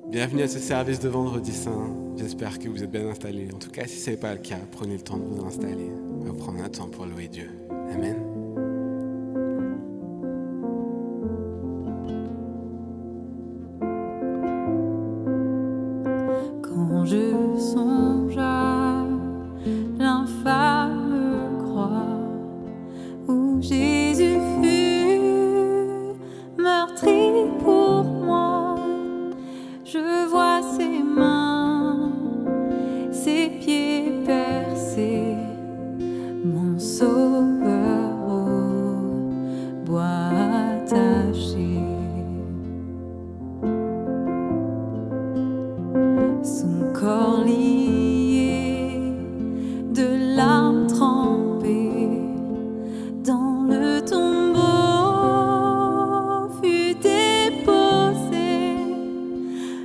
Bienvenue à ce service de Vendredi Saint. J'espère que vous êtes bien installés. En tout cas, si ce n'est pas le cas, prenez le temps de vous installer. On va prendre un temps pour louer Dieu. Amen. Quand je songe à l'infâme croix où Jésus fut meurtri pour moi, je vois ses mains, ses pieds percés, mon sauveur au bois attaché. Son corps lié, de larmes trempées, dans le tombeau fut déposé,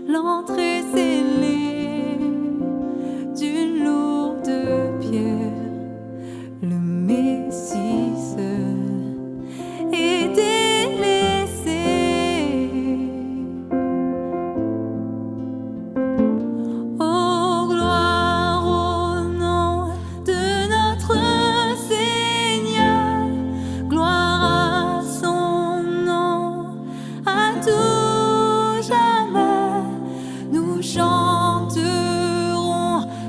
l'entrée scellée d'une lourde pierre, le Messie seul est délaissé. Oh, gloire au nom de notre Seigneur, gloire à son nom, à tout jamais. Nous chanterons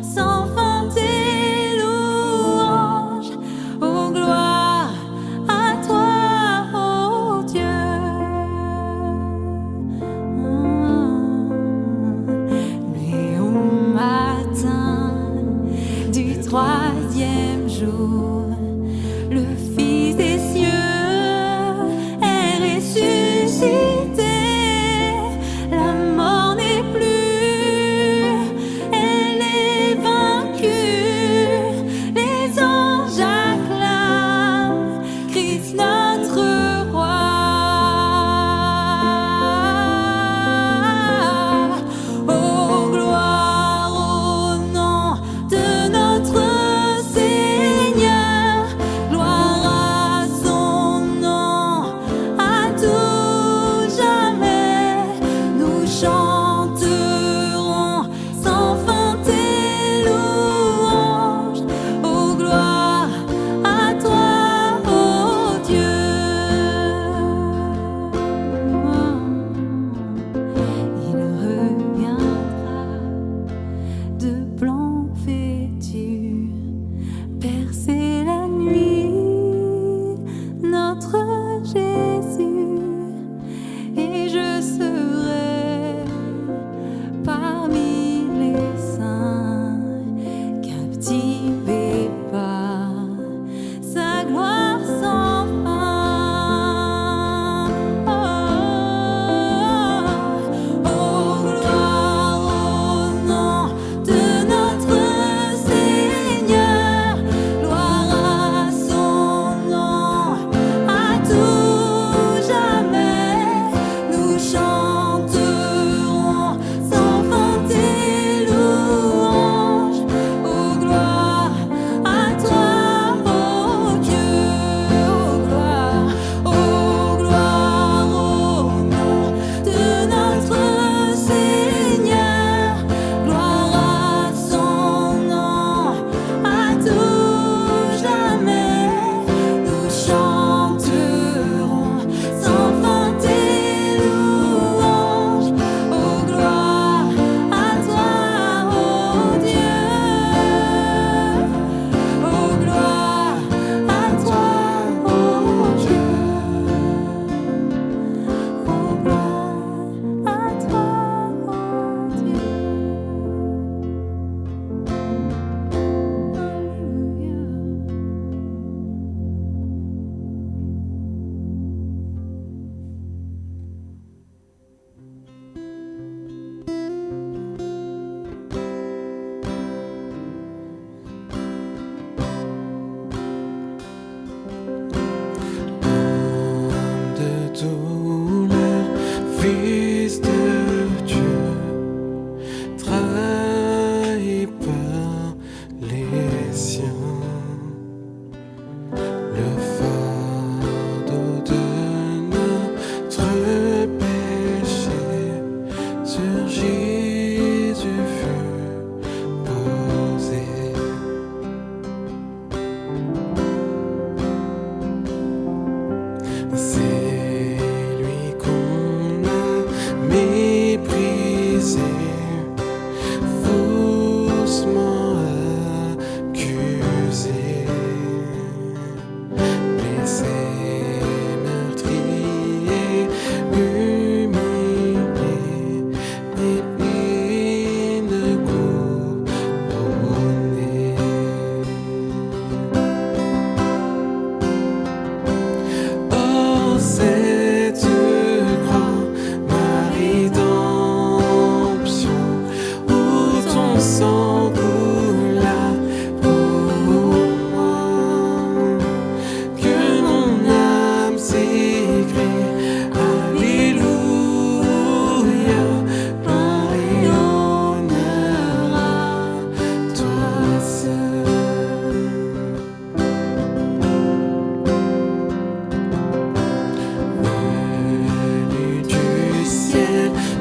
sans fin tes louanges. Oh, gloire à toi, oh Dieu. Mais au matin du troisième jour, le Fils des cieux est ressuscité. La mort n'est plus, elle est vaincue. Les anges acclament Christ notre roi. Oh, gloire au nom de notre Seigneur, gloire à son nom, à tout jamais. Nous chanterons sans fin tes louanges. Oh, gloire à toi, oh Dieu. Il reviendra de blanc vêtu, percer la nuit, notre Jésus, et je serai parmi les saints, captivé par sa gloire sans fin. Oh, gloire au nom de notre Seigneur, gloire à son nom, à tout jamais. Nous chanterons sans fin tes louanges. Oh, gloire à toi, oh Dieu. Oh, gloire au nom de notre Seigneur, gloire à son nom, à tout jamais. Nous chanterons sans fin tes louanges. Oh, gloire à toi, oh Dieu. Oh, gloire à toi, oh Dieu. Oh, gloire à toi, oh Dieu. De douleur, Fils de Dieu, trahi par les siens, le fardeau de notre péché surgit.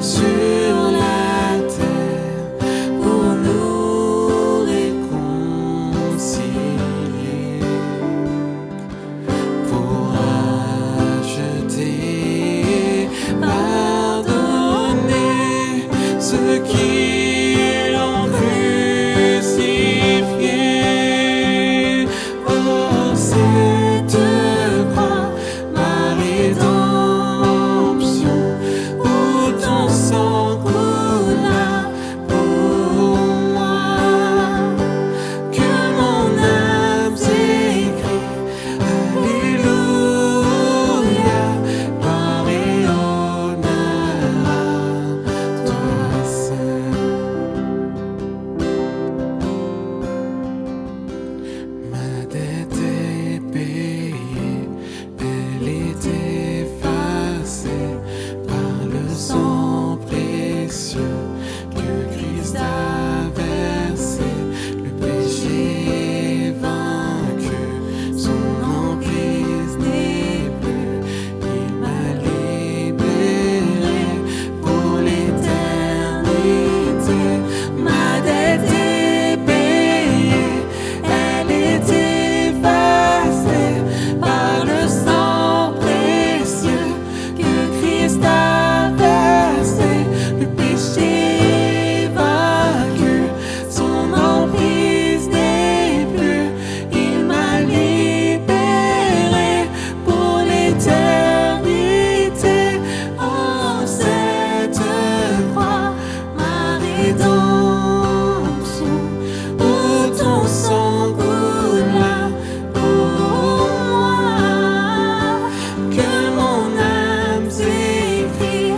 sur la terre pour nous réconcilier, pour racheter, pardonner ceux qui l'ont crucifié. Oh, cette croix, ma rédemption, où ton sang coula pour moi, que mon âme s'écrie, Alléluia, gloire et honneur à toi seul. Ma dette est payée, elle est effacée par le sang précieux que Christ a versé. Le péché est vaincu, son emprise n'est plus. Il m'a libéré pour l'éternité. Ma dette est payée, elle est effacée par le sang précieux que Christ a versé. Le péché est vaincu, son emprise n'est plus. Il m'a libéré pour l'éternité. Oh, cette croix, ma rédemption, où ton sang coula pour moi, que mon âme s'écrie,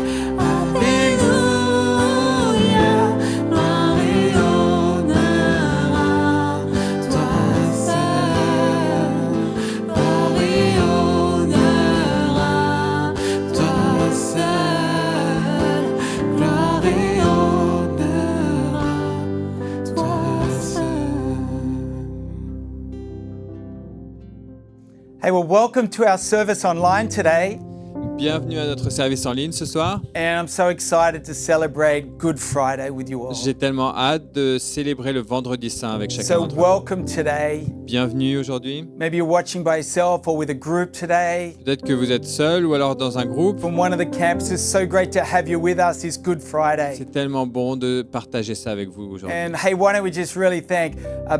Alléluia, gloire et honneur à toi seul, gloire et honneur à toi seul, gloire et honneur à toi seul. Hey, well, welcome to our service online today. Bienvenue à notre service en ligne ce soir. And I'm so excited to celebrate Good Friday with you all. J'ai tellement hâte de célébrer le Vendredi Saint avec chacun So, d'entre vous. welcome today. Bienvenue aujourd'hui. Maybe you're watching by yourself or with a group today Peut-être que vous êtes seul ou alors dans un groupe. from one of the campuses. So great to have you with us this Good Friday. C'est tellement bon de partager ça avec vous aujourd'hui. And hey, why don't we just really thank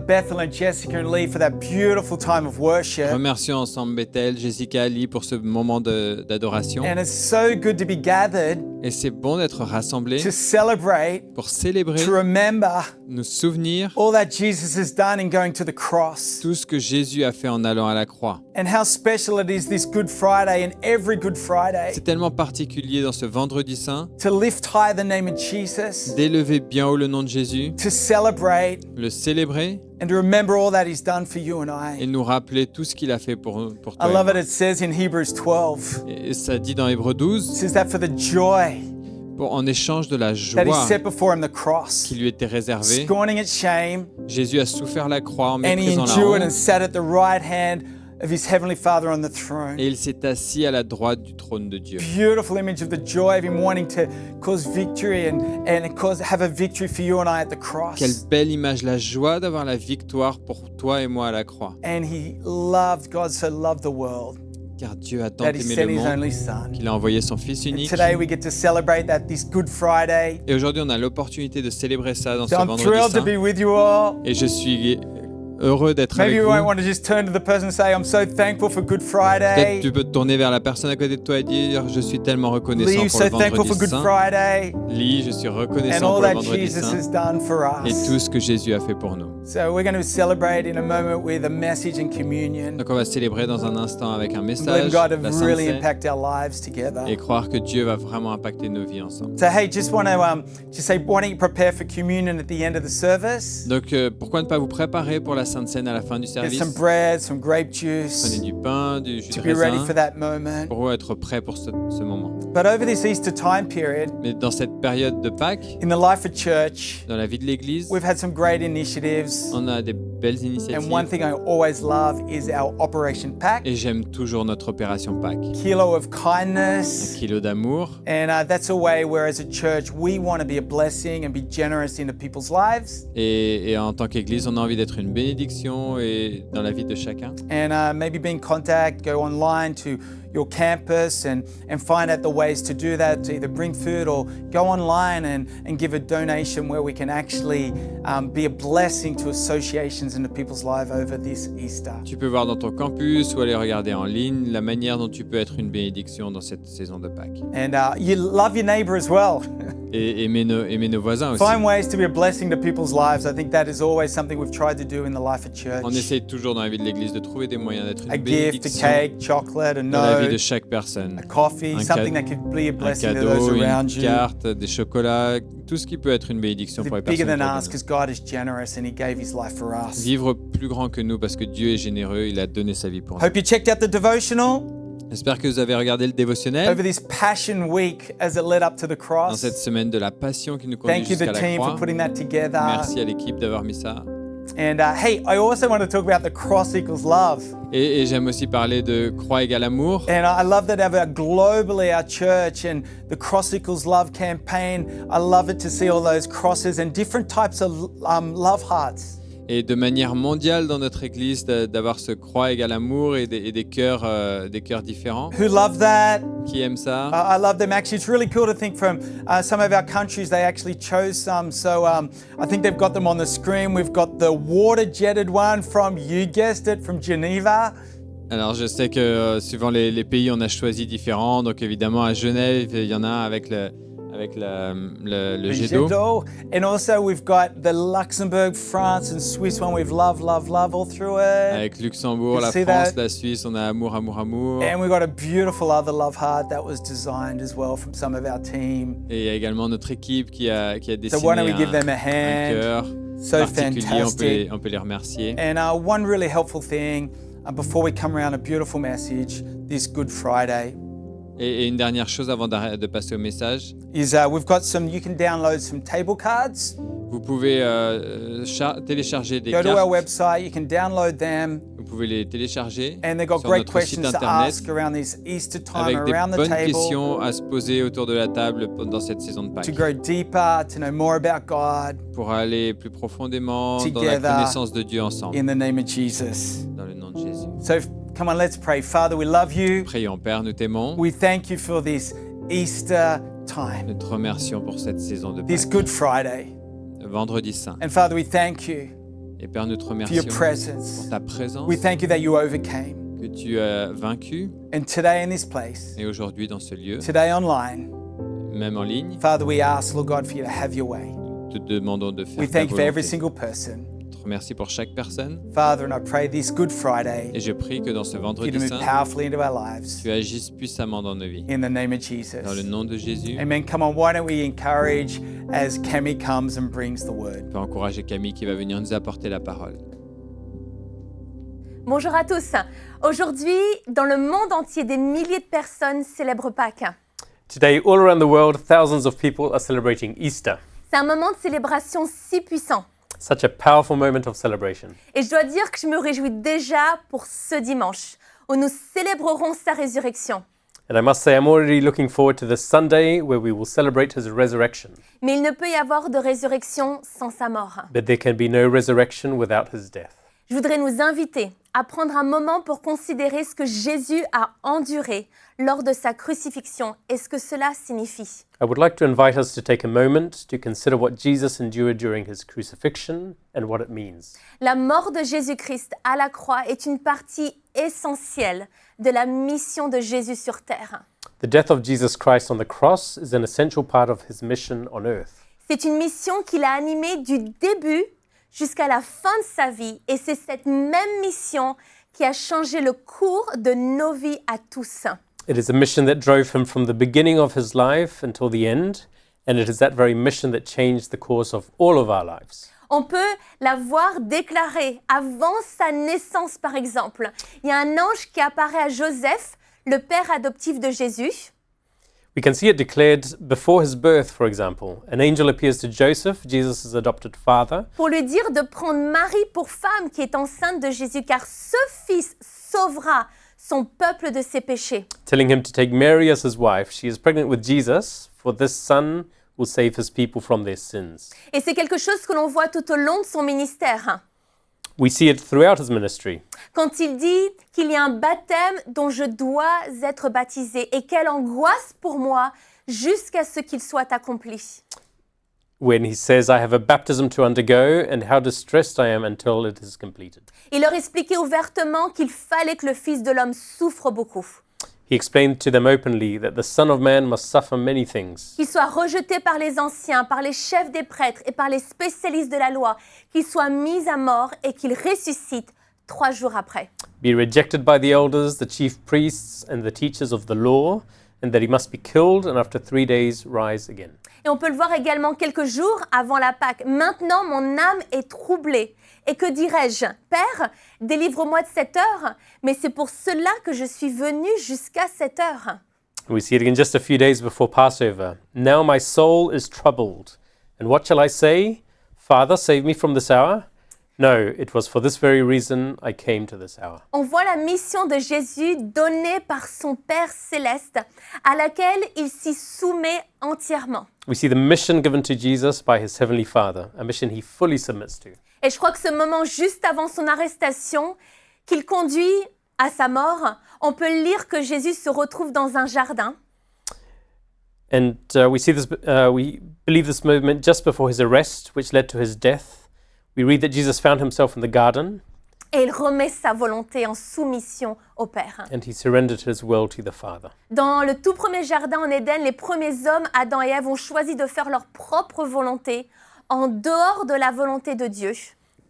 Bethel and Jessica and Lee for that beautiful time of worship. Remercions ensemble Bethel, Jessica, Ali pour ce moment d'adoration. And it's so good to be gathered Et c'est bon d'être rassemblés to celebrate, pour célébrer, to remember nous souvenir all that Jesus has done in going to the cross. tout ce que Jésus a fait en allant à la croix. And how special it is this Good Friday and every Good Friday C'est tellement particulier dans ce Vendredi Saint to lift high the name of Jesus, d'élever bien haut le nom de Jésus, to celebrate le célébrer and to remember all that He's done for you and et I. nous rappeler tout ce qu'il a fait pour I toi. love et it. moi. It says in Hebrews 12, Et ça dit dans Hébreux it 12, says that for the joy en échange de la that He joie set before Him the cross, qui lui était réservée, scorning its shame, Jésus a souffert la croix en and He méprisant la endured and honte sat at the right hand of His Heavenly Father on the throne. et il s'est assis à la droite du trône de Dieu. Beautiful image of the joy of Him wanting to cause victory and have a victory for you and I at the cross. Quelle belle image, la joie d'avoir la victoire pour toi et moi à la croix. And God so loved the world Car Dieu a tant that He aimé sent le His monde only Son. qu'il a envoyé son Fils And unique. today we get to celebrate that this Good Friday. Et aujourd'hui, on a l'opportunité de célébrer ça dans So ce I'm Vendredi thrilled to Saint. be with you all. Et je suis heureux d'être Maybe avec you vous. might want to just turn to the person and say, I'm so thankful for Good Peut-être Friday. tu peux te tourner vers la personne à côté de toi et dire je suis tellement reconnaissant Lee, pour so le thankful for Vendredi Good Saint. Friday Lee, je suis and reconnaissant all pour le that Vendredi Jesus Saint has done for et us. tout ce que Jésus a fait pour nous. So we're going to celebrate in a moment with a message and communion. Donc on va célébrer dans un instant avec un Believe message, God la to Sainte really Seine, impact our lives together. et croire que Dieu va vraiment impacter nos vies ensemble. So hey, just want to just say, why don't you prepare for communion at the end of the service? Donc pourquoi ne pas vous préparer pour la Sainte Seine à la fin du Get service? some bread, some grape Prenez juice du pain, du jus de to be ready raisin for that moment. pour être prêt pour ce moment. But over this Easter time period, Mais dans cette période de Pâques, in the life of church, dans la vie de l'Église, we've had some great initiatives. on a des belles And one initiatives. thing I always love is our Operation Pack, Et j'aime toujours notre opération Pâques. kilo of Un kindness. kilo d'amour. And that's a way where, as a church, we want to be a blessing and be generous into people's lives. Et en tant qu'Église, on a envie d'être une bénédiction et dans la vie de chacun. And maybe be in contact, go online to your campus and find out the ways to do that, to either bring food or go online and give a donation where we can actually be a blessing to associations and to people's lives over this Easter. Tu peux voir dans ton campus ou aller regarder en ligne la manière dont tu peux être une bénédiction dans cette saison de Pâques. And you love your neighbor as well. Et aimer nos voisins aussi. Find ways to be a blessing to people's lives. I think that is always something we've tried to do in the life of church. On essaye toujours dans la vie de l'Église de trouver des moyens d'être A une gift, a bénédiction cake, chocolate, a dans la vie de note, chaque personne. a coffee, Un something cadeau- that could be a Un blessing to those cadeau, around une you. carte, des chocolats, tout ce qui peut être une bénédiction pour les It's bigger personnes than autour us de because God is generous and He gave His life for nous. us. Vivre plus grand que nous parce que Dieu est généreux, il a donné sa vie pour nous. Hope you checked out the devotional J'espère que vous avez regardé le dévotionnel over this Passion Week as it led up to the dans cross. cette semaine de la passion qui nous conduit Thank you, jusqu'à the la team, for croix. putting that together. Merci à l'équipe d'avoir mis ça. And hey, I also want to talk about the cross equals love. Et j'aime aussi parler de croix égale amour. And I love that globally, our church and the Cross Equals Love campaign. I love it to see all those crosses and different types of love hearts. Et de manière mondiale dans notre église, d'avoir ce croix égale amour et des cœurs différents. Who love that? Qui aiment ça? I love them. Actually, it's really cool to think from some of our countries, they actually chose some. So I think they've got them on the screen. We've got the water jetted one from, you guessed it, from Geneva. Alors je sais que suivant les pays, on a choisi différents. Donc évidemment à Genève, il y en a avec le jet d'eau. And also we've got the Luxembourg, France and Swiss one. We've love all through it. Avec Luxembourg, You la see France, that? la Suisse, on a amour, amour, amour. And we've got a beautiful other love heart that was designed as well from some of our team. Et il y a également notre équipe qui a dessiné So why don't we give them a un hand? cœur So particulier. fantastic. On peut les remercier. And one really helpful thing before we come around a beautiful message this Good Friday Et une dernière chose avant de passer au message. is we've got you can download some table cards. Vous pouvez télécharger des Go to our cartes. website, you can download them. Vous pouvez les télécharger And they've got sur great notre site questions to internet ask around this Easter time, avec des around the bonnes table, questions à se poser autour de la table dans cette saison de to Pâques. go deeper, to know more about God Pour aller plus profondément dans la Together. connaissance de Dieu ensemble, in the name of Jesus. dans le nom de Jésus. So come on, let's pray. Father, we love you. Prions, Père, nous t'aimons. We thank you for this Easter time, Nous te remercions pour cette saison de this Pâques, Good Friday. vendredi saint. And Father, we thank you Et Père, nous te for your remercions presence. pour ta présence, We thank you that you overcame. que tu as vaincu. And today in this place, Et aujourd'hui, dans ce lieu, today online, même en ligne, Father, we ask, Lord God, for you to have your way. te demandons de faire We ta thank you for every volonté. single person. Je te remercie pour chaque personne. Father, and I pray this Good Friday, Et je prie que dans ce for you to vendredi move saint, powerfully into our lives. tu agisses puissamment dans nos vies. In the name of Dans le Jesus. nom de Jésus, Amen. Come on, why don't we encourage as Cami comes and brings the word? on peut encourager Camille qui va venir nous apporter la parole. Bonjour à tous. Aujourd'hui, dans le monde entier, des milliers de personnes célèbrent Pâques. Today, all around the world, thousands of people are celebrating Easter. C'est un moment de célébration si puissant. Such a powerful moment of celebration. Et je dois dire que je me réjouis déjà pour ce dimanche, où nous célébrerons sa résurrection. And I must say, I'm already looking forward to the Sunday where we will celebrate his resurrection. Mais il ne peut y avoir de résurrection sans sa mort. But there can be no resurrection without his death. Je voudrais nous inviter à prendre un moment pour considérer ce que Jésus a enduré lors de sa crucifixion et ce que cela signifie. I would like to invite us to take a moment to consider what Jesus endured during his crucifixion and what it means. La mort de Jésus-Christ à la croix est une partie essentielle de la mission de Jésus sur terre. The death of Jesus Christ on the cross is an essential part of his mission on earth. C'est une mission qu'il a animée du début jusqu'à la fin de sa vie et c'est cette même mission qui a changé le cours de nos vies à tous. It is a mission that drove him from the beginning of his life until the end, and it is that very mission that changed the course of all of our lives. On peut la voir déclarer avant sa naissance, par exemple. Il y a un ange qui apparaît à Joseph, le père adoptif de Jésus. We can see it declared before his birth, for example. An angel appears to Joseph, Jesus' adopted father, pour lui dire de prendre Marie pour femme qui est enceinte de Jésus, car ce fils sauvera son peuple de ses péchés. telling him to take Mary as his wife. She is pregnant with Jesus, for this son will save his people from their sins. Et c'est quelque chose que l'on voit tout au long de son ministère. We see it throughout his ministry. Quand il dit qu'il y a un baptême dont je dois être baptisé et quelle angoisse pour moi jusqu'à ce qu'il soit accompli. When he says, I have a baptism to undergo, and how distressed I am until it is completed. Il leur expliquait ouvertement qu'il fallait que le Fils de l'homme souffre beaucoup, He explained to them openly that the Son of Man must suffer many things, qu'il soit rejeté par les anciens, par les chefs des prêtres et par les spécialistes de la loi, qu'il soit mis à mort et qu'il ressuscite 3 jours après. be rejected by the elders, the chief priests, and the teachers of the law, and that he must be killed and after 3 days rise again. Et on peut le voir également quelques jours avant la Pâque. Maintenant, mon âme est troublée. Et que dirais-je? Père, délivre-moi de cette heure, mais c'est pour cela que je suis venu jusqu'à cette heure. We see it again just a few days before Passover. Now my soul is troubled. And what shall I say? Father, save me from this hour? No, it was for this very reason I came to this hour. On voit la mission de Jésus donnée par son Père céleste, à laquelle il s'y soumet entièrement. We see the mission given to Jesus by his heavenly Father, a mission he fully submits to. Et je crois que ce moment juste avant son arrestation, qu'il conduit à sa mort, on peut lire que Jésus se retrouve dans un jardin. And we believe this moment just before his arrest, which led to his death. We read that Jesus found himself in the garden Et il remet sa volonté en soumission au Père. and he surrendered his will to the Father. Dans le tout premier jardin en Éden, les premiers hommes, Adam et Ève, ont choisi de faire leur propre volonté en dehors de la volonté de Dieu.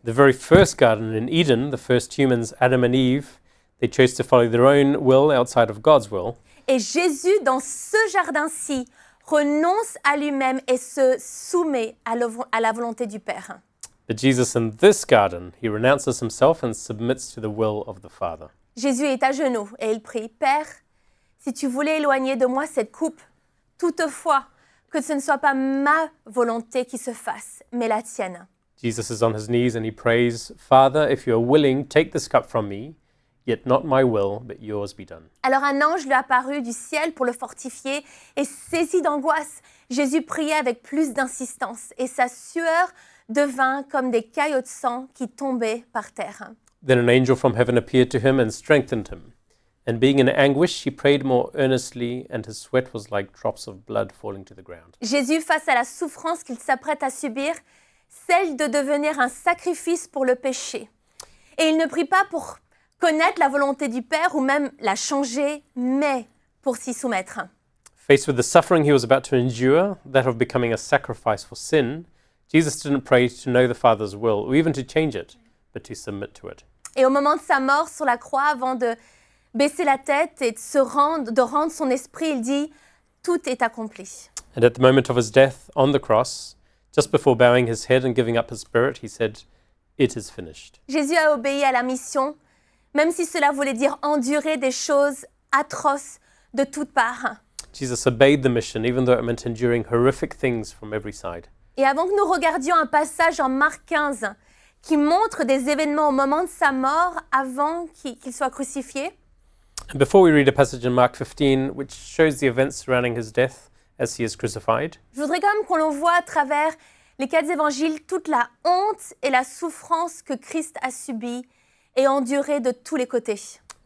The very first garden in Eden, the first humans, Adam and Eve, they chose to follow their own will outside of God's will. Et Jésus, dans ce jardin-ci, renonce à lui-même et se soumet à la volonté du Père. But Jesus in this garden, he renounces himself and submits to the will of the Father. Jésus est à genoux et il prie, « Père, si tu voulais éloigner de moi cette coupe, toutefois, que ce ne soit pas ma volonté qui se fasse, mais la tienne. » Jesus is on his knees and he prays, Father, if you are willing, take this cup from me, yet not my will, but yours be done. Alors un ange lui apparut du ciel pour le fortifier et saisi d'angoisse, Jésus priait avec plus d'insistance et sa sueur devint comme des caillots de sang qui tombaient par terre. Then an angel from heaven appeared to him and strengthened him. And being in anguish, he prayed more earnestly, and his sweat was like drops of blood falling to the ground. Jésus, face à la souffrance qu'il s'apprête à subir, celle de devenir un sacrifice pour le péché. Et il ne prie pas pour connaître la volonté du Père ou même la changer, mais pour s'y soumettre. Faced with the suffering he was about to endure, that of becoming a sacrifice for sin, Jesus didn't pray to know the Father's will or even to change it, but to submit to it. Et au moment de sa mort sur la croix, avant de baisser la tête et de rendre son esprit, il dit « Tout est accompli ». And at the moment of his death on the cross, just before bowing his head and giving up his spirit, he said, It is finished. Jésus a obéi à la mission, même si cela voulait dire endurer des choses atroces de toutes parts. Jesus obeyed the mission, even though it meant enduring horrific things from every side. Et avant que nous regardions un passage en Marc 15 qui montre des événements au moment de sa mort, avant qu'il soit crucifié, And before we read a passage in Mark 15, which shows the events surrounding his death as he is crucified, je voudrais quand même qu'on le voit à travers les 4 évangiles, toute la honte et la souffrance que Christ a subie et endurée de tous les côtés.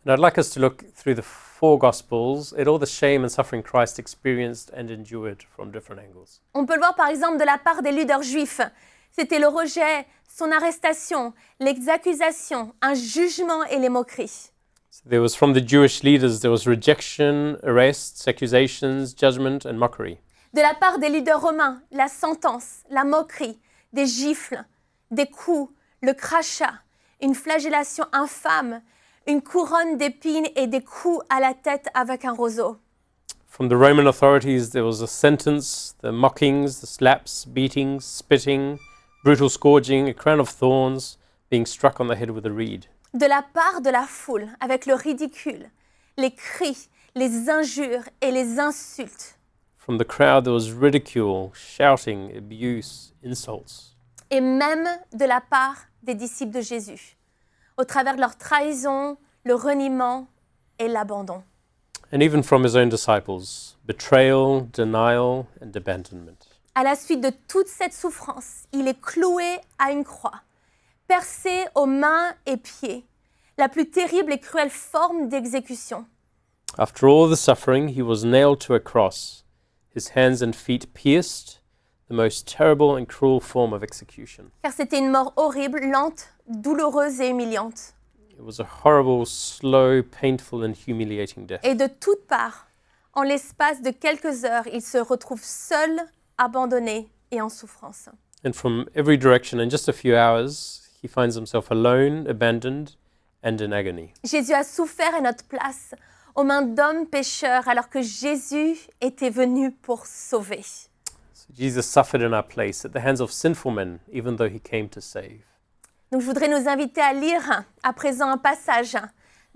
and I'd like us to look through the 4 Gospels at all the shame and suffering Christ experienced and endured from different angles. On peut le voir par exemple de la part des leaders juifs. C'était le rejet, son arrestation, les accusations, un jugement et les moqueries. So there was from the Jewish leaders, there was rejection, arrests, accusations, judgment, and mockery. De la part des leaders romains, la sentence, la moquerie, des gifles, des coups, le crachat, une flagellation infâme, une couronne d'épines et des coups à la tête avec un roseau. From the Roman authorities, there was a sentence, the mockings, the slaps, beatings, spitting, brutal scourging, a crown of thorns, being struck on the head with a reed. De la part de la foule, avec le ridicule, les cris, les injures et les insultes. From the crowd, there was ridicule, shouting, abuse, insults, et même de la part des disciples de Jésus, au travers de leur trahison, le reniement et l'abandon. and even from his own disciples, betrayal, denial, and abandonment. À la suite de toute cette souffrance, il est cloué à une croix, percé aux mains et pieds, la plus terrible et cruelle forme d'exécution. After all the suffering, he was nailed to a cross, his hands and feet pierced, the most terrible and cruel form of execution. Car c'était une mort horrible, lente, douloureuse et humiliante. It was a horrible, slow, painful, and humiliating death. Et de toutes parts, en l'espace de quelques heures, il se retrouve seul, abandonné et en souffrance. And from every direction, in just a few hours, he finds himself alone, abandoned, and in agony. Jésus a souffert à notre place, aux mains d'hommes pécheurs, alors que Jésus était venu pour sauver. So Jesus suffered in our place at the hands of sinful men, even though he came to save. Donc je voudrais nous inviter à lire à présent un passage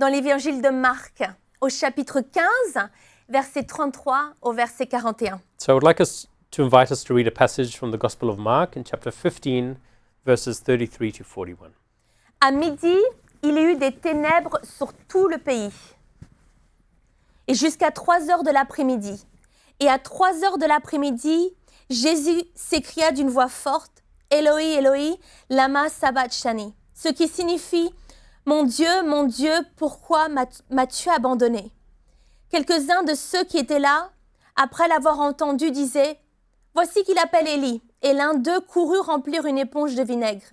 dans l'évangile de Marc, au chapitre 15, verset 33 au verset 41. So I would like us to invite us to read a passage from the Gospel of Mark in chapter 15, verses 33 to 41. À midi, il y eut des ténèbres sur tout le pays. Et jusqu'à 3 heures de l'après-midi. Et à 3 heures de l'après-midi, Jésus s'écria d'une voix forte, « Eloi, Eloi, lama sabachthani » ce qui signifie « Mon Dieu, pourquoi m'as-tu abandonné ?» Quelques-uns de ceux qui étaient là, après l'avoir entendu, disaient « Voici qu'il appelle Élie. » Et l'un d'eux courut remplir une éponge de vinaigre.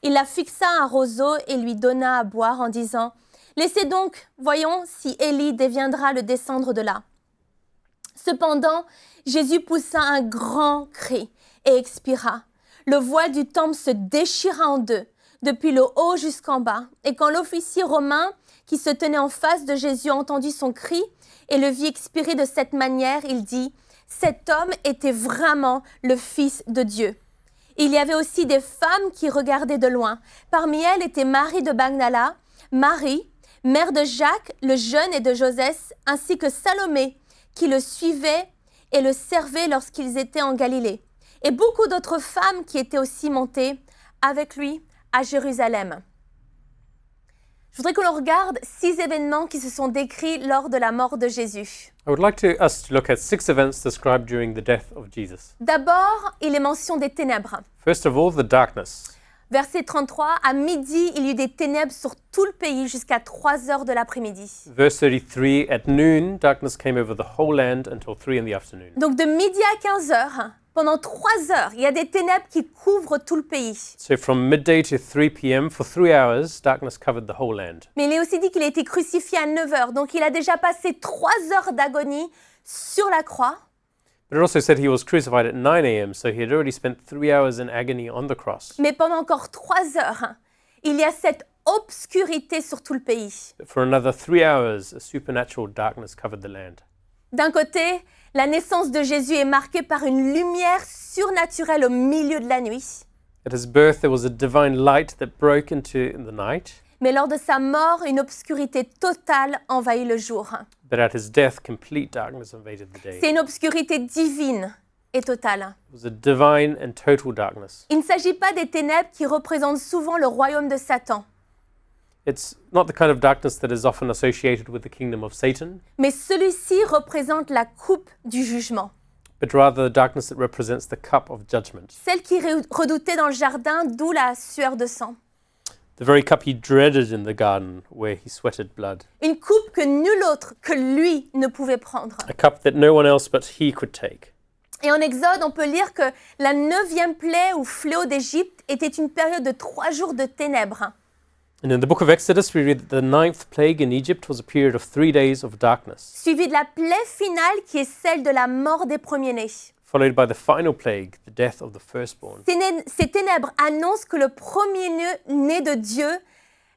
Il la fixa à un roseau et lui donna à boire en disant « Laissez donc, voyons si Élie deviendra le descendre de là. » Cependant, Jésus poussa un grand cri et expira. Le voile du temple se déchira en deux, depuis le haut jusqu'en bas. Et quand l'officier romain qui se tenait en face de Jésus entendit son cri et le vit expirer de cette manière, il dit « Cet homme était vraiment le Fils de Dieu. » Il y avait aussi des femmes qui regardaient de loin. Parmi elles était Marie de Magdala, Marie, mère de Jacques, le jeune, et de Josès, ainsi que Salomé, qui le suivait et le servait lorsqu'ils étaient en Galilée. Et beaucoup d'autres femmes qui étaient aussi montées avec lui à Jérusalem. Je voudrais que l'on regarde 6 événements qui se sont décrits lors de la mort de Jésus. I would like us to look at 6 events described during the death of Jesus. D'abord, il est mention des ténèbres. First of all, the darkness. Verset 33, à midi, il y eut des ténèbres sur tout le pays jusqu'à 3 heures de l'après-midi. Verse 33, at noon, darkness came over the whole land until 3 in the afternoon. Donc de midi à 15 heures, pendant 3 heures, il y a des ténèbres qui couvrent tout le pays. So from midday to 3 p.m., for 3 hours, darkness covered the whole land. Mais il est aussi dit qu'il a été crucifié à 9 heures, donc il a déjà passé 3 heures d'agonie sur la croix. But it also said he was crucified at 9 a.m., so he had already spent 3 hours in agony on the cross. Mais pendant encore 3 heures, il y a cette obscurité sur tout le pays. But for another 3 hours, a supernatural darkness covered the land. D'un côté, la naissance de Jésus est marquée par une lumière surnaturelle au milieu de la nuit. At his birth, there was a divine light that broke into the night, Mais lors de sa mort, une obscurité totale envahit le jour. but at his death, complete darkness invaded the day. C'est une obscurité divine et totale. It was a divine and total darkness. Il ne s'agit pas des ténèbres qui représentent souvent le royaume de Satan, It's not the kind of darkness that is often associated with the kingdom of Satan, mais celui-ci représente la coupe du jugement, but rather the darkness that represents the cup of judgment. celle qui redoutait dans le jardin, d'où la sueur de sang. The very cup he dreaded in the garden where he sweated blood. Une coupe que nul autre que lui ne pouvait prendre. A cup that no one else but he could take. Et en Exode, on peut lire que la 9e plaie ou fléau d'Égypte était une période de 3 jours de ténèbres. And in the book of Exodus, we read that the 9th plague in Egypt was a period of 3 days of darkness, Suivi de la plaie finale qui est celle de la mort des premiers-nés. followed by the final plague, the death of the firstborn. Ces ténèbres annoncent que le premier-né de Dieu,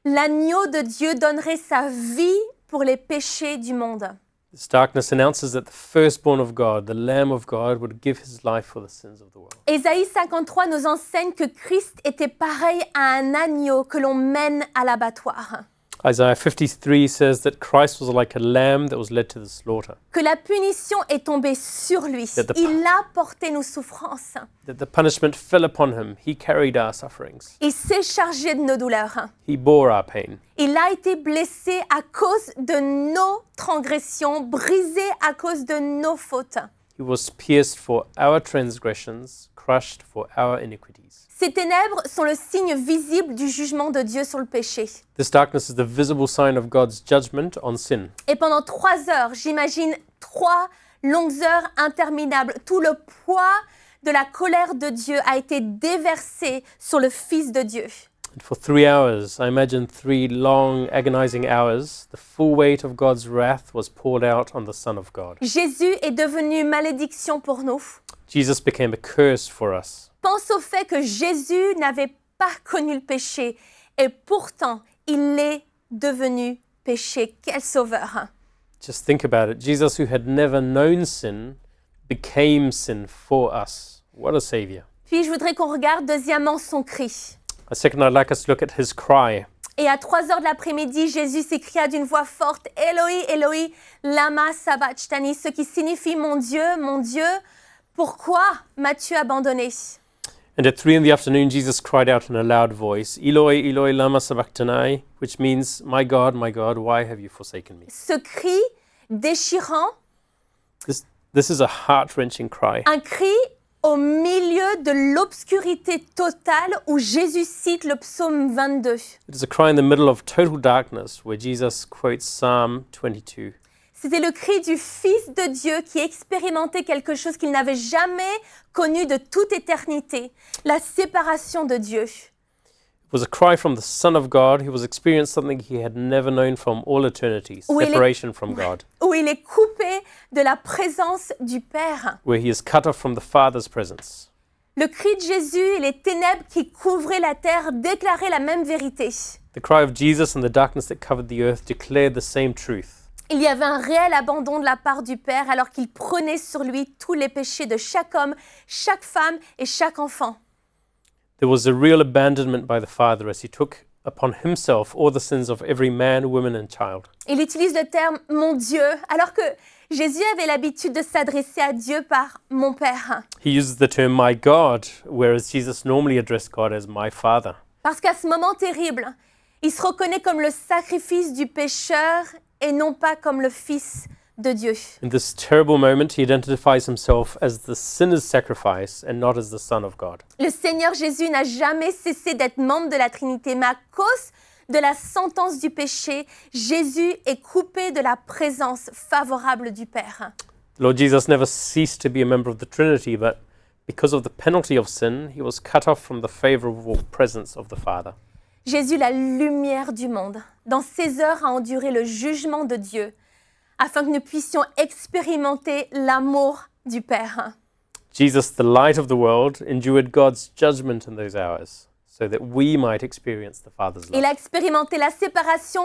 l'agneau de Dieu, donnerait sa vie pour les péchés du monde. This darkness announces that the firstborn of God, the Lamb of God, would give his life for the sins of the world. Ésaïe 53 nous enseigne que Christ était pareil à un agneau que l'on mène à l'abattoir. Isaiah 53 says that Christ was like a lamb that was led to the slaughter, que la punition est tombée sur lui. That the- Il a porté nos souffrances. that the punishment fell upon him. He carried our sufferings. Il s'est chargé de nos douleurs. He bore our pain. Il a été blessé à cause de nos transgressions, brisé à cause de nos fautes. He was pierced for our transgressions, crushed for our iniquities. Ces ténèbres sont le signe visible du jugement de Dieu sur le péché. This darkness is the visible sign of God's judgment on sin. Et pendant 3 heures, j'imagine 3 longues heures interminables, tout le poids de la colère de Dieu a été déversé sur le Fils de Dieu. And for 3 hours, I imagine 3 long, agonizing hours, the full weight of God's wrath was poured out on the Son of God. Jésus est devenu malédiction pour nous. Jesus became a curse for us. Pense au fait que Jésus n'avait pas connu le péché et pourtant il est devenu péché. Quel sauveur! Just think about it. Jesus, who had never known sin, became sin for us. What a savior. Puis je voudrais qu'on regarde deuxièmement son cri. A second, I'd like us to look at his cry. Et à 3 heures de l'après-midi, Jésus s'écria d'une voix forte, « Eloi, Eloi, lama sabachthani », ce qui signifie « Mon Dieu, pourquoi m'as-tu abandonné ?» And at 3 in the afternoon, Jesus cried out in a loud voice, Eloi, Eloi, lama sabachthani, which means, my God, why have you forsaken me? Ce cri déchirant, This is a heart-wrenching cry. un cri au milieu de l'obscurité totale où Jésus cite le psaume 22. It is a cry in the middle of total darkness where Jesus quotes Psalm 22. C'était le cri du Fils de Dieu qui expérimentait quelque chose qu'il n'avait jamais connu de toute éternité, la séparation de Dieu. It was a cry from the Son of God who was experiencing something he had never known from all eternity, Où il est- separation from God, Où il est coupé de la présence du Père. where he is cut off from the Father's presence. Le cri de Jésus et les ténèbres qui couvraient la terre déclaraient la même vérité. The cry of Jesus and the darkness that covered the earth declared the same truth. Il y avait un réel abandon de la part du Père alors qu'il prenait sur lui tous les péchés de chaque homme, chaque femme et chaque enfant. There was a real abandonment by the Father as he took upon himself all the sins of every man, woman, and child. Il utilise le terme « mon Dieu » alors que Jésus avait l'habitude de s'adresser à Dieu par « mon Père He uses the term my God, whereas Jesus normally addressed God as my Father. ». Parce qu'à ce moment terrible, il se reconnaît comme le sacrifice du pécheur et non pas comme le Fils de Dieu. In this terrible moment, he identifies himself as the sinner's sacrifice and not as the Son of God. Le Seigneur Jésus n'a jamais cessé d'être membre de la Trinité, mais à cause de la sentence du péché, Jésus est coupé de la présence favorable du Père. Lord Jesus never ceased to be a member of the Trinity, but because of the penalty of sin, he was cut off from the favorable presence of the Father. Jésus, la lumière du monde, dans ces heures a enduré le jugement de Dieu, afin que nous puissions expérimenter l'amour du Père. Jesus, the light of the world, endured God's judgment in those hours so that we might experience the Father's love. Il a expérimenté la séparation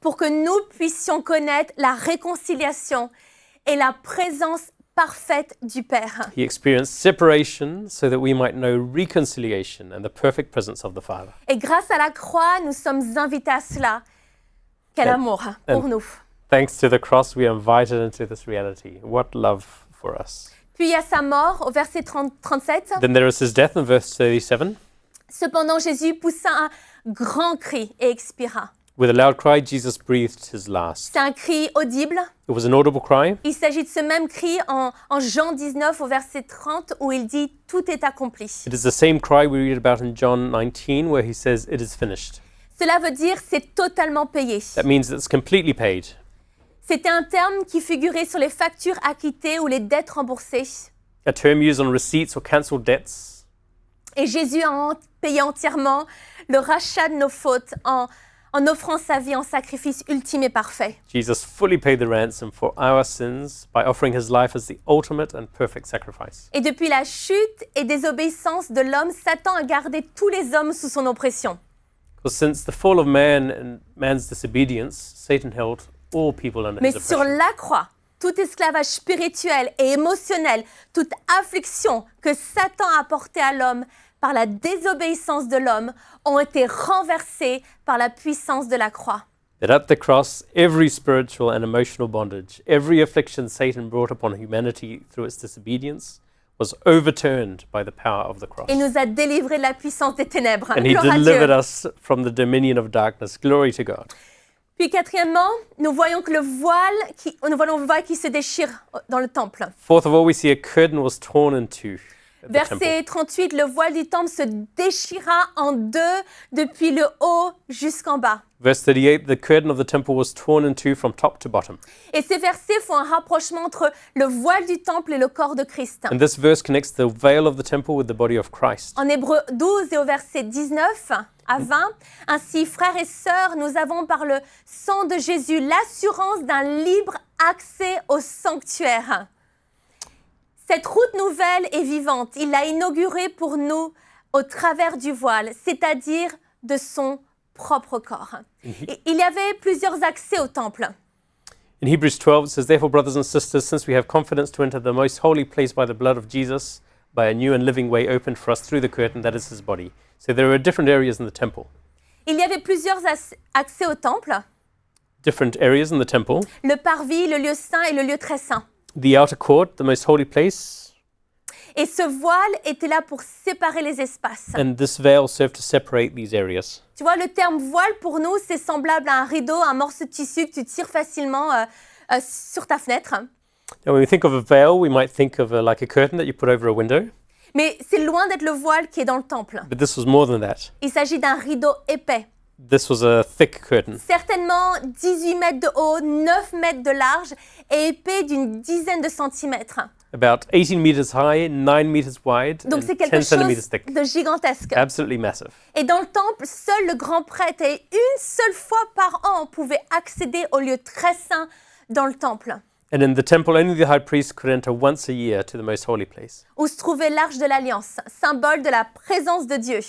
pour que nous puissions connaître la réconciliation et la présence parfaite du Père. He experienced separation so that we might know reconciliation and the perfect presence of the Father. Et grâce à la croix, nous sommes invités à cela. Quel And- amour pour and- nous. Thanks to the cross, we are invited into this reality. What love for us. Puis il y a sa mort au verset 37. Then there is his death in verse 37. Cependant, Jésus poussa un grand cri et expira. With a loud cry, Jesus breathed his last. C'est un cri audible. It was an audible cry. Il s'agit de ce même cri en Jean 19 au verset 30 où il dit « Tout est accompli It is the same cry we read about in John 19 where he says, it is finished. ». Cela veut dire « c'est totalement payé ». That means it's completely paid. C'était un terme qui figurait sur les factures acquittées ou les dettes remboursées. A term used on receipts or cancelled debts. Et Jésus a payé entièrement le rachat de nos fautes en offrant sa vie en sacrifice ultime et parfait. Jesus fully paid the ransom for our sins by offering his life as the ultimate and perfect sacrifice. Et depuis la chute et désobéissance de l'homme, Satan a gardé tous les hommes sous son oppression. Because since the fall of man and man's disobedience, Satan held all people under Mais his sur oppression. la croix, tout esclavage spirituel et émotionnel, toute affliction que Satan a apportée à l'homme par la désobéissance de l'homme ont été renversés par la puissance de la croix. That at the cross, every spiritual and emotional bondage, every affliction Satan brought upon humanity through its disobedience, was overturned by the power of the cross. et nous a délivrés de la puissance des ténèbres. And he Gloire à delivered Dieu. us from the dominion of darkness. Glory to God. Puis quatrièmement, nous voyons que le voile qui se déchire dans le temple. Fourth of all, we see a curtain was torn in two at the temple. Verset 38, le voile du temple se déchira en deux depuis le haut jusqu'en bas. Verse 38, the curtain of the temple was torn in two from top to bottom. Et ces versets font un rapprochement entre le voile du temple et le corps de Christ. And this verse connects the veil of the temple with the body of Christ. En Hébreux 12 et au verset 19 à 20, ainsi, frères et sœurs, nous avons par le sang de Jésus l'assurance d'un libre accès au sanctuaire. Cette route nouvelle et vivante, il l'a inaugurée pour nous au travers du voile, c'est-à-dire de son propre corps. Et il y avait plusieurs accès au temple. In Hebrews 12, it says, therefore, brothers and sisters, since we have confidence to enter the most holy place by the blood of Jesus, by a new and living way opened for us through the curtain that is his body. So there are different areas in the temple. Il y avait plusieurs accès au temple, Different areas in the temple. le parvis, le lieu saint et le lieu très saint. The outer court, the most holy place, Et ce voile était là pour séparer les espaces. and this veil served to separate these areas. Tu vois, le terme voile pour nous, c'est semblable à un rideau, un morceau de tissu que tu tires facilement sur ta fenêtre. Now, when we think of a veil, we might think of like a curtain that you put over a window, Mais c'est loin d'être le voile qui est dans le temple. but this was more than that. Il s'agit d'un rideau épais. This was a thick curtain, Certainement 18 mètres de haut, 9 mètres de large et épais d'une dizaine de centimètres. about 18 meters high, 9 meters wide, Donc and c'est quelque 10 centimeters chose thick. de gigantesque. Absolutely massive. Et dans le temple, seul le grand prêtre et une seule fois par an pouvait accéder au lieu très saint dans le temple, And in the temple, only the high priest could enter once a year to the most holy place, où se trouvait l'arche de l'alliance, symbole de la présence de Dieu.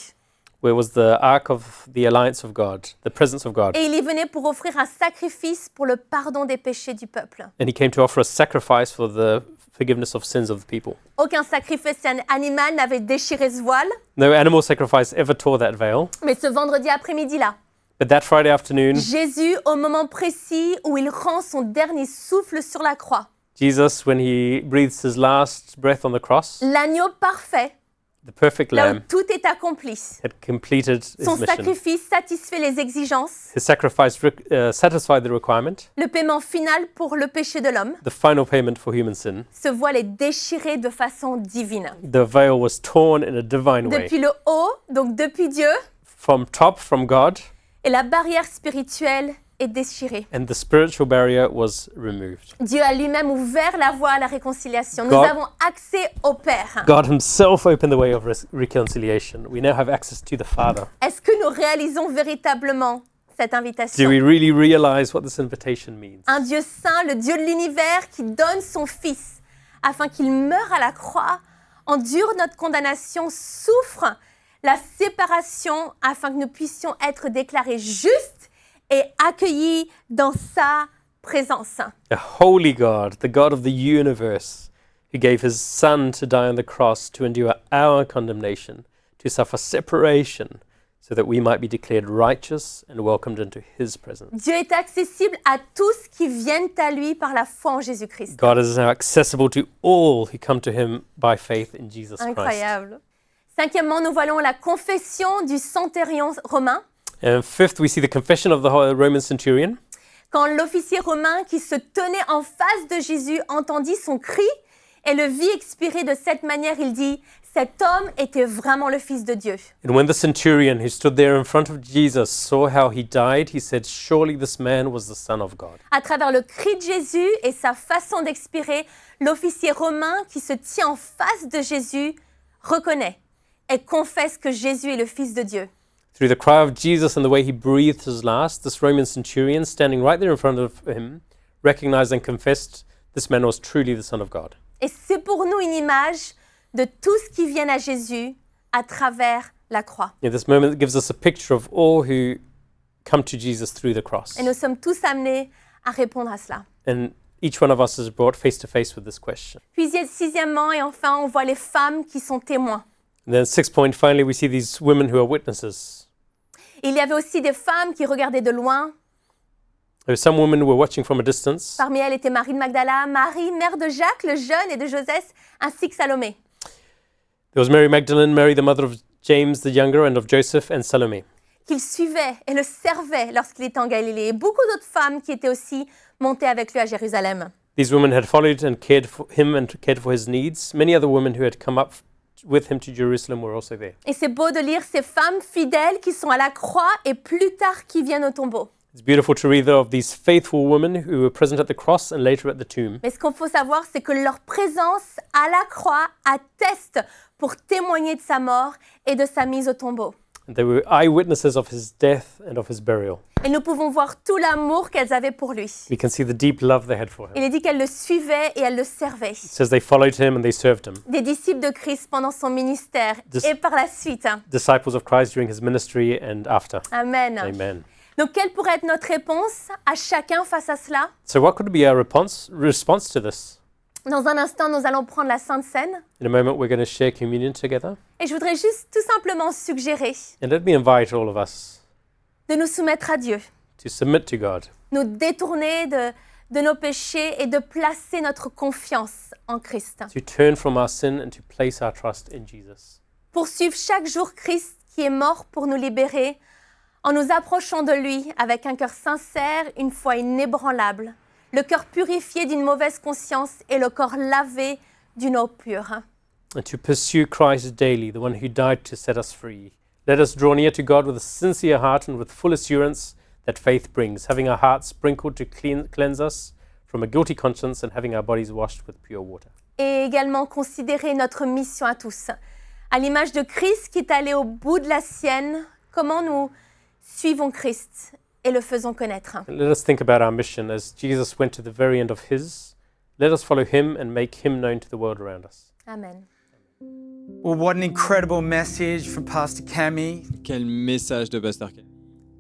where was the ark of the alliance of God, the presence of God. Et il y venait pour offrir un sacrifice pour le pardon des péchés du peuple. And he came to offer a sacrifice for the forgiveness of sins of the people. Aucun sacrifice animal n'avait déchiré ce voile, No animal sacrifice ever tore that veil. mais ce vendredi après-midi-là, But that Friday afternoon, Jésus, au moment précis où il rend son dernier souffle sur la croix, Jesus, when he breathes his last breath on the cross, l'agneau parfait, the perfect là où lamb tout est accompli, had completed his son mission. sacrifice satisfait les exigences, His sacrifice satisfied the requirement, le paiement final pour le péché de l'homme. the final payment for human sin. Ce voile est déchiré de façon divine. The veil was torn in a divine way. Depuis le haut, donc depuis Dieu, From top, from God, et la barrière spirituelle est déchirée. and the spiritual barrier was removed. Dieu a lui-même ouvert la voie à la réconciliation. Nous God- avons accès au Père. God himself opened the way of reconciliation. We now have access to the Father. Est-ce que nous réalisons véritablement cette Do invitation? we really realize what this invitation means? Un Dieu saint, le Dieu de l'univers qui donne son Fils afin qu'il meure à la croix, endure notre condamnation, souffre la séparation afin que nous puissions être déclarés justes et accueillis dans sa présence. A holy God, the God of the universe, who gave his Son to die on the cross to endure our condemnation, to suffer separation, so that we might be declared righteous and welcomed into his presence. Dieu est accessible à tous qui viennent à lui par la foi en Jésus-Christ. God is now accessible to all who come to him by faith in Jesus Christ. Incroyable. Cinquièmement, nous voyons la confession du centurion romain. And fifth, we see the confession of the Roman centurion. Quand l'officier romain qui se tenait en face de Jésus entendit son cri et le vit expirer de cette manière, il dit « Cet homme était vraiment le Fils de Dieu. And when the centurion who stood there in front of Jesus saw how he died, he said, surely this man was the Son of God. » À travers le cri de Jésus et sa façon d'expirer, l'officier romain qui se tient en face de Jésus reconnaît et confesse que Jésus est le Fils de Dieu. Through the cry of Jesus and the way he breathed his last, this Roman centurion, standing right there in front of him, recognized and confessed this man was truly the Son of God. Et c'est pour nous une image de tout ce qui vient à Jésus à travers la croix. In this moment, it gives us a picture of all who come to Jesus through the cross. Et nous sommes tous amenés à répondre à cela. And each one of us is brought face to face with this question. Puis sixièmement et enfin, on voit les femmes qui sont témoins. And then, sixth point, finally, we see these women who are witnesses. Il y avait aussi des femmes qui regardaient de loin There were some women who were watching from a distance. Parmi elles étaient Marie de Magdala, Marie, mère de Jacques le jeune et de Joseph, ainsi que Salomé. There was Mary Magdalene, Mary the mother of James the younger and of Joseph, and Salome. Qu'il suivait et le servait lorsqu'il était en Galilée. Et beaucoup d'autres femmes qui étaient aussi montées avec lui à Jérusalem. These women had followed and cared for him and cared for his needs. Many other women who had come up with him to Jerusalem were also there. Et c'est beau de lire ces femmes fidèles qui sont à la croix et plus tard qui viennent au tombeau. It's beautiful to read of these faithful women who were present at the cross and later at the tomb. Mais ce qu'il faut savoir, c'est que leur présence à la croix atteste pour témoigner de sa mort et de sa mise au tombeau. And they were eyewitnesses of his death and of his burial. Et nous pouvons voir tout l'amour qu'elles avaient pour lui. We can see the deep love they had for him. Il est dit qu'elles le suivaient et elles le servaient. It says they followed him and they served him. Des disciples de Christ pendant son ministère Dis- et par la suite. Disciples of Christ during his ministry and after. Amen. Amen. Donc, quelle pourrait être notre réponse à chacun face à cela? So what could be our response to this? Dans un instant, nous allons prendre la Sainte Seine. In a moment, we're going to share communion together. Et je voudrais juste tout simplement suggérer And let me invite all of us de nous soumettre à Dieu, to submit to God, nous détourner de nos péchés et de placer notre confiance en Christ. to turn from our sin and to place our trust in Jesus. Poursuivre chaque jour Christ qui est mort pour nous libérer en nous approchant de lui avec un cœur sincère, une foi inébranlable, le cœur purifié d'une mauvaise conscience et le corps lavé d'une eau pure. And to pursue Christ daily, the one who died to set us free. Let us draw near to God with a sincere heart and with full assurance that faith brings, having our hearts sprinkled to cleanse us from a guilty conscience and having our bodies washed with pure water. Et également considérer notre mission à tous. À l'image de Christ qui est allé au bout de la sienne, comment nous suivons Christ et le faisons connaître. And let us think about our mission as Jesus went to the very end of his. Let us follow him and make him known to the world around us. Amen. Well, what an incredible message from Pastor Cami. Quel message de Pasteur Ken.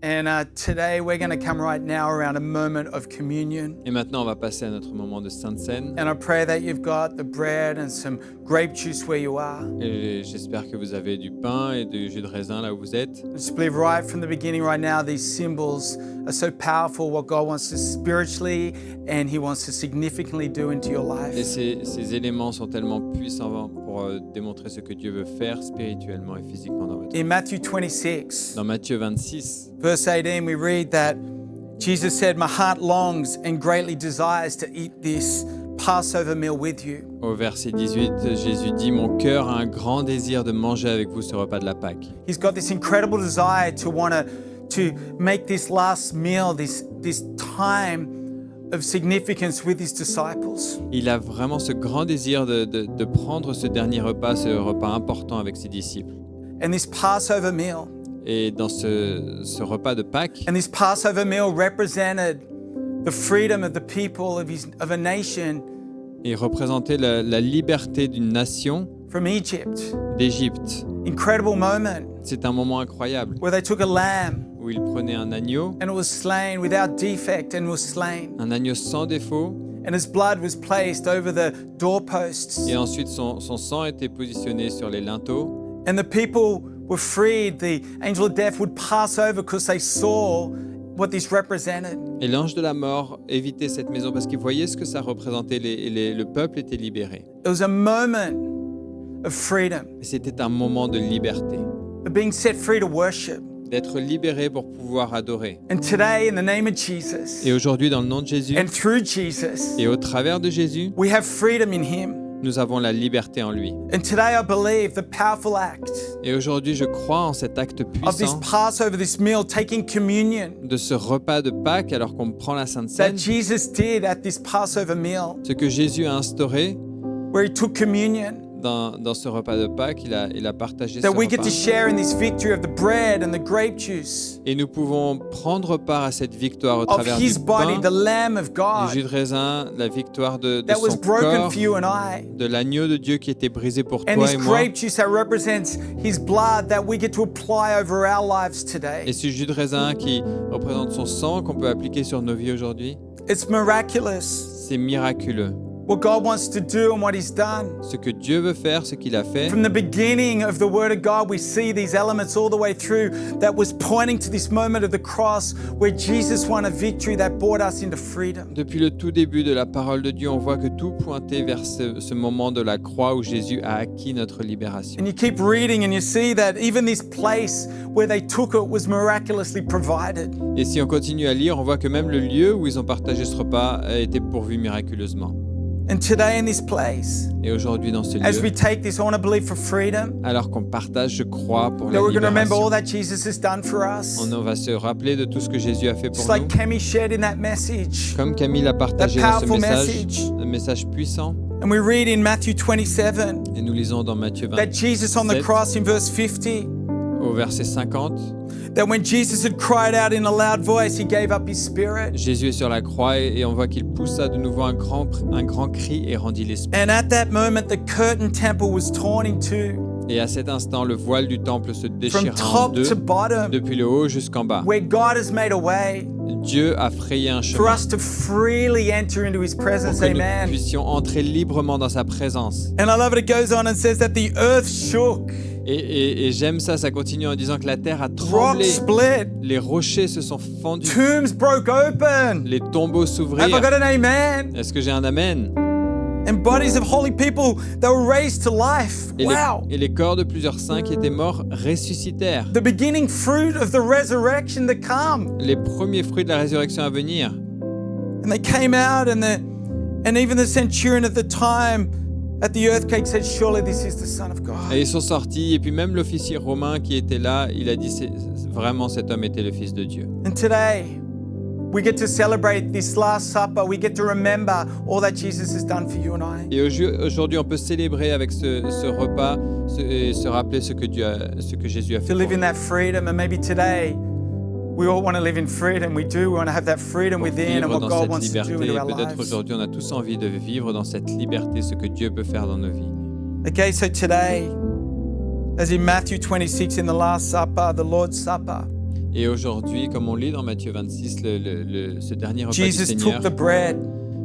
And today we're going to come right now around a moment of communion. Et maintenant, on va passer à notre moment de Sainte Seine. And I pray that you've got the bread and some grape juice where you are. Et j'espère que vous avez du pain et du jus de raisin là où vous êtes. I just believe right from the beginning right now, these symbols are so powerful, what God wants to spiritually and He wants to significantly do into your Et life. ces éléments sont tellement puissants pour démontrer ce que Dieu veut faire spirituellement et physiquement dans votre vie. In Matthew 26, Dans Matthieu 26, verse 18, we read that Jesus said, "My heart longs and greatly desires to eat this Passover meal with you." au verset 18, Jésus dit « Mon cœur a un grand désir de manger avec vous ce repas de la Pâque ». He's got this incredible desire to want to make this last meal, this time of significance with his disciples. Il a vraiment ce grand désir de prendre ce dernier repas, ce repas important avec ses disciples. And this Passover meal, Et dans ce repas de Pâques, and this Passover meal represented the freedom of the people of a nation il représentait la liberté d'une nation from Egypt. d'Égypte. Incredible moment C'est un moment incroyable where they took a lamb où il prenait un agneau and it was slain without defect and was slain. sans défaut, And his blood was placed over the doorposts. et ensuite son sang était positionné sur les linteaux. And the people were freed. The angel of death would pass over because they saw what this represented. Et l'ange de la mort évitait cette maison parce qu'il voyait ce que ça représentait. Le peuple était libéré. It was a moment of freedom, Et c'était un moment de liberté, of being set free to worship. d'être libéré pour pouvoir adorer. And today, in the name of Jesus, Et aujourd'hui, dans le nom de Jésus, and through Jesus, et au travers de Jésus, we have freedom in Him. nous avons la liberté en lui. And today, I believe the powerful act Et aujourd'hui, je crois en cet acte of this puissant Passover, this meal, taking communion, de ce repas de Pâques alors qu'on prend la Sainte that Seine. Jesus did at this Passover meal, Ce que Jésus a instauré where He took communion, dans ce repas de Pâques, il a partagé ce that we get repas. to share in this victory of the bread and the grape juice, Et nous pouvons prendre part à cette victoire au of travers du His body, pain, the Lamb of du God, jus de raisin, la victoire de that was son broken corps, for you and I. de l'agneau de Dieu qui était brisé pour And toi this et moi. grape juice that represents His blood that we get to apply over our lives Et today. ce jus de raisin qui représente son sang qu'on peut appliquer sur nos vies aujourd'hui, It's miraculous. c'est miraculeux. what God wants to do and what He's done. ce que Dieu veut faire, ce qu'il a fait. From the beginning of the Word of God, we see these elements all the way through that was pointing to this moment of the cross where Jesus won a victory that brought us into freedom. Depuis le tout début de la parole de Dieu, on voit que tout pointait vers ce moment de la croix où Jésus a acquis notre libération. And you keep reading and you see that even this place where they took it was miraculously provided. Et si on continue à lire, on voit que même le lieu où ils ont partagé ce repas a été pourvu miraculeusement. And today in this place, Et aujourd'hui dans ce as we lieu, take this, I want to believe for freedom, alors qu'on partage, je crois, pour la that we're going to remember all libération, that Jesus has done for us. on va se rappeler de tout ce que Jésus a fait pour Just nous. like Kemi shared in that message. Comme Camille a partagé That dans ce powerful message, message. un message puissant, And we read in Matthew 27 et nous lisons dans Matthieu that Jesus on the 27, cross in verse 50, au verset 50, that when Jesus had cried out in a loud voice, he gave up his spirit. Jésus est sur la croix et on voit qu'il poussa de nouveau un grand cri et rendit l'esprit. And at that moment, the curtain temple was torn in two Et à cet instant, le voile du temple se from déchira en top deux, to bottom, depuis le haut jusqu'en bas. where God has made a way Dieu a frayé un for chemin us to freely enter into his pour presence. que nous Amen. puissions entrer librement dans sa présence. And I love it. It goes on and says that the earth shook, Et j'aime ça, ça continue en disant que la terre a rocks tremblé, split, les rochers se sont fendus, tombs broke open. les tombeaux Have I s'ouvrirent. got an amen? Est-ce que j'ai un amen? And bodies of holy people that were raised to life. Et Wow. les corps de plusieurs saints qui étaient morts ressuscitèrent. The beginning fruit of the resurrection to come. Les premiers fruits de la résurrection à venir. And they came out, and even the centurion at the time at the earthquake said, "Surely this is the Son of God." Et ils sont sortis, et puis même l'officier romain qui était là, il a dit vraiment cet homme était le Fils de Dieu. And today, we get to celebrate this Last Supper. We get to remember all that Jesus has done for you and I. Et aujourd'hui, on peut célébrer avec ce repas et se rappeler ce que Jésus a fait To pour live in nous. that freedom, and maybe today, we all want to live in freedom. We do. We want to have that freedom Pour within and vivre what dans God cette wants to liberté. do into Et our peut-être lives. aujourd'hui, on a tous envie de vivre dans cette liberté, ce que Dieu peut faire dans nos vies. Okay, so today, as in Matthew 26 in the Last Supper, the Lord's Supper, Et aujourd'hui, comme on lit dans Matthieu 26, ce dernier repas Jesus du took Seigneur, the bread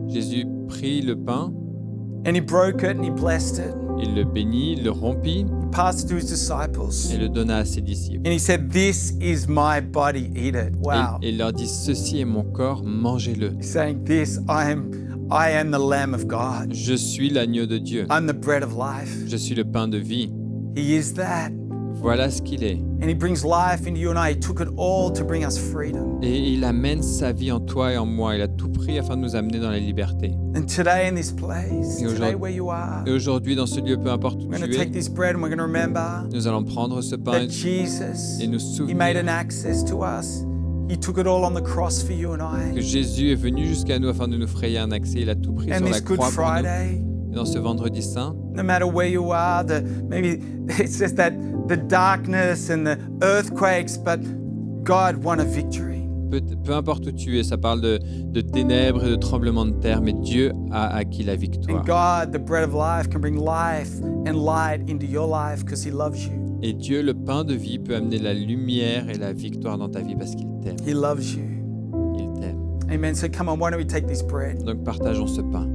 Jésus prit le pain, and he broke it and he blessed it. il le bénit, il le rompit He passed it to his disciples. et le donna à ses disciples. And he said, "This is my body, eat it." Wow. Et il leur dit, ceci est mon corps, mangez-le. He's saying, I am the Lamb of God. Je suis l'agneau de Dieu. I'm the bread of life. Je suis le pain de vie. He is that. Voilà ce qu'il est. And he brings life into you and I. He took it all to bring us freedom. Et il amène sa vie en toi et en moi. Il a tout pris afin de nous amener dans la liberté. And today in this place, Et today where you are, Et aujourd'hui, dans ce lieu, peu importe où we're going tu to take es, this bread and we're going to remember nous allons prendre ce pain that Jesus, et nous he made an souvenir access to us. He took it all on the cross for you and que I. Jésus est venu jusqu'à nous afin de nous frayer un accès. Il a tout pris And sur la this Good croix pour nous. Friday, Et dans ce vendredi saint, no matter where you are, maybe it's just that the darkness and the earthquakes, but God won a victory. peu importe où tu es, ça parle de ténèbres et de tremblements de terre, mais Dieu a acquis la victoire. And God, the bread of life, can bring life and light into your life because He loves you. Et Dieu, le pain de vie, peut amener la lumière et la victoire dans ta vie parce qu'il t'aime. He loves you. Il t'aime. Amen. So come on, why don't we take this bread Donc partageons ce pain.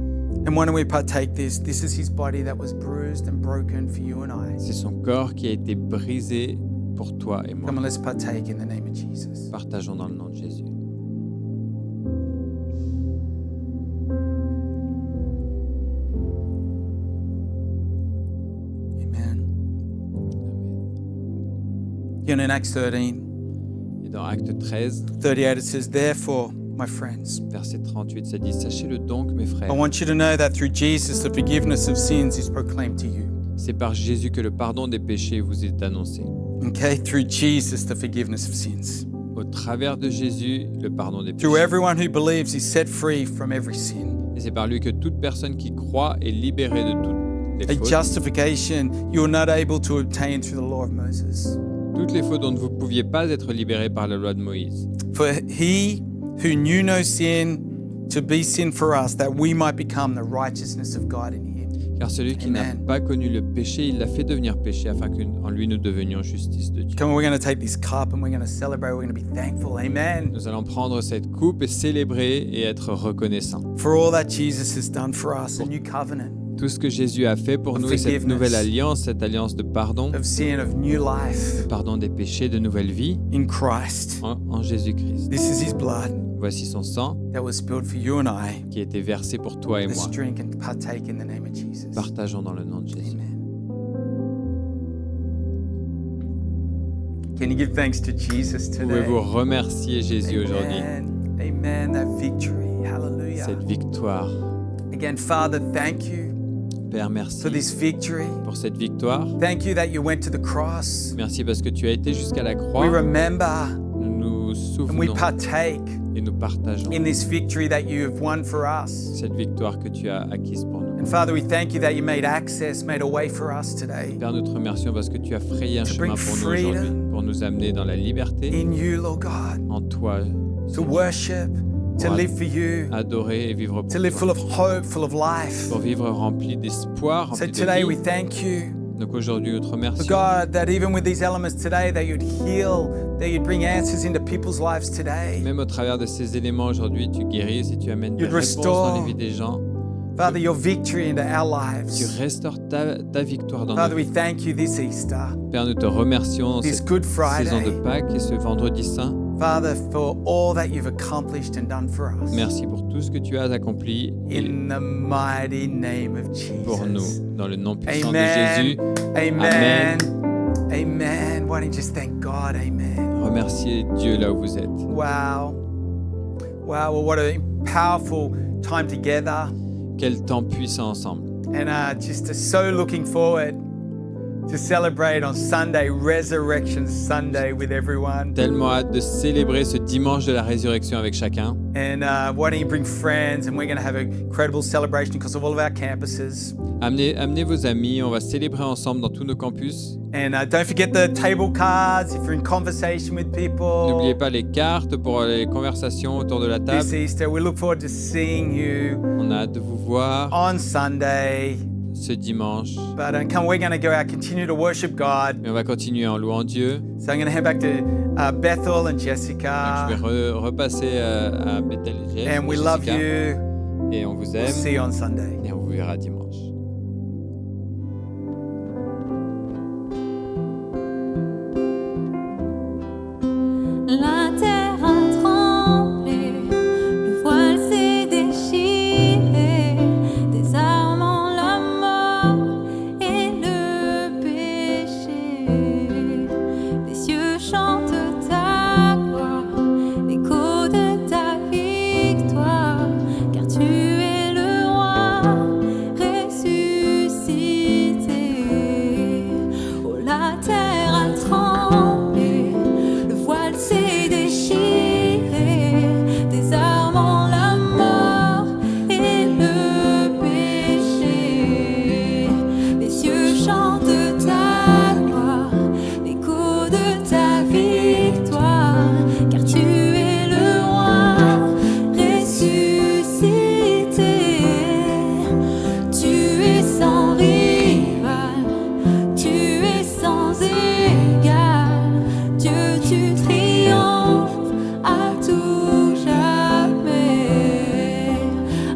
and why don't we partake this? This is His body that was bruised and broken for you and I. C'est son corps qui a été brisé pour toi et moi. Come on, let's partake in the name of Jesus. Partageons dans le nom de Jésus. Amen. You know, in Acts 13, Et dans Acte 13, 38, it says, "Therefore, my friends, verset 38, ça dit « Sachez-le donc, mes I frères, want you to know that through Jesus, the forgiveness of sins is proclaimed to you." c'est par Jésus que le pardon des péchés vous est annoncé. Okay, through Jesus, the forgiveness of sins. Au travers de Jésus, le pardon des Through péchés. everyone who believes is set free from every sin. Et c'est par lui que toute personne qui croit est libérée de toutes les A fautes. justification you are not able to obtain through the law of Moses. Toutes les fautes dont vous ne pouviez pas être libérés par la loi de Moïse. For he who knew no sin to be sin for us, that we might become the righteousness of God in him. Car celui qui n'a Amen. pas connu le péché, il l'a fait devenir péché afin qu'en lui nous devenions justice de Dieu. Come on, we're going to take this cup and we're going to celebrate. We're going to be thankful. Amen. Nous allons prendre cette coupe et célébrer et être reconnaissants. For all that Jesus has done for us, a new covenant Tout ce que Jésus a fait pour nous et cette nouvelle alliance, cette alliance de pardon, of sin, of new life de pardon des péchés, de nouvelle vie in Christ. en Jésus-Christ. This is his blood Voici son sang that was spilled for you and I. qui a été versé pour toi et Let's moi. drink and partake in the name of Jesus. Partageons dans le nom de Jésus. Amen. Can you give thanks to Jesus today? Pouvez-vous remercier Jésus aujourd'hui, Amen. Amen. That victory. Hallelujah. cette victoire. Again, Father, thank you Père, merci for this victory. pour cette victoire. Thank you that you went to the cross. Merci parce que tu as été jusqu'à la We croix. remember Nous nous and we souvenons partake et nous partageons in this victory that you have won for us. cette victoire que tu as acquise pour nous. And Father, we thank you that you made access, made a way for us today. Père, nous te remercions parce que tu as frayé un To chemin bring pour nous freedom. aujourd'hui, pour nous amener dans la liberté, In you, Lord God, en toi, to worship, to Pour live for you, adorer et vivre to pour live full toi. of hope, full of life. Pour vivre rempli d'espoir, So rempli today de we vie. thank you, Donc aujourd'hui, nous te Lord remercions. God, that even with these elements today, that you'd heal, that you'd bring answers into people's lives today. Même au travers de ces éléments aujourd'hui, tu guéris et tu amènes des You'd réponses restore. dans les vies des gens. Father, your victory into our Tu lives. restaures ta victoire dans Father, nos we vies. thank you this Easter, Père, nous te remercions dans this cette Good saison de Friday, Pâques et ce vendredi saint. Father, for all that you've accomplished and done for us. Merci pour tout ce que tu as accompli et In the mighty name of pour nous, Jesus. dans le nom puissant de Amen. Jésus. Amen. Amen. Why don't you just thank God? Amen. Remerciez Dieu là où vous êtes. Wow. Wow. Well, what a powerful time together. Quel temps puissant ensemble. And just so looking forward to celebrate on Sunday, Resurrection Sunday, with everyone. Tellement hâte de célébrer ce dimanche de la résurrection avec chacun. And why don't you bring friends? And we're going to have an incredible celebration because of all of our campuses. Amenez vos amis, on va célébrer ensemble dans tous nos campus. And don't forget the table cards if you're in conversation with people. N'oubliez pas les cartes pour les conversations autour de la table. This Easter, we look forward to seeing you On a hâte de vous voir on Sunday. ce dimanche. But come, we're going to go out, continue to worship God. Mais on va continuer en louant Dieu. So I'm going to head back to Bethel and Donc, je Jessica. vais repasser à Bethel et And we love Jessica. you. Et on vous We'll aime. see you on Sunday. Et on vous verra dimanche. La terre a tremblé, le voile s'est déchiré, désarmant la mort et le péché. Les cieux chantent ta gloire, l'écho de ta victoire, car tu es le roi ressuscité. Oh, la terre a tremblé. Le voile s'est déchiré, désarmant la mort et le péché. Les cieux chantent ta gloire, l'écho de ta victoire, car tu es le roi ressuscité. Tu es sans rival, tu es sans égal. Dieu, tu triomphes à tout jamais.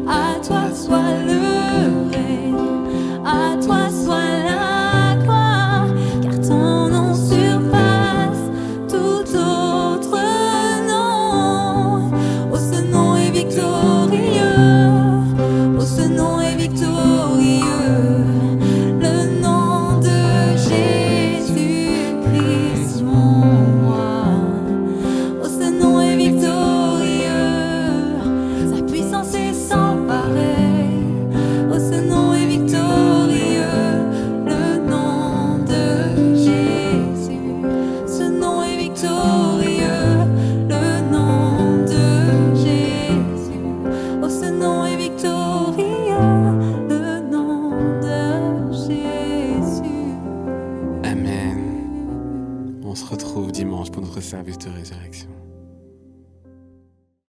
À toi soit le règne, à toi soit la gloire, car ton nom surpasse tout autre nom. Oh, ce nom est victorieux, oh, ce nom est victorieux. Le nom de Jésus-Christ, mon roi. Oh, ce nom est victorieux, sa puissance est sans pareil. Oh, ce nom est victorieux, le nom de Jésus. Ce nom est victorieux, le nom de Jésus. Oh, ce nom est victorieux, le nom de Jésus. Amen. On se retrouve dimanche pour notre service de résurrection.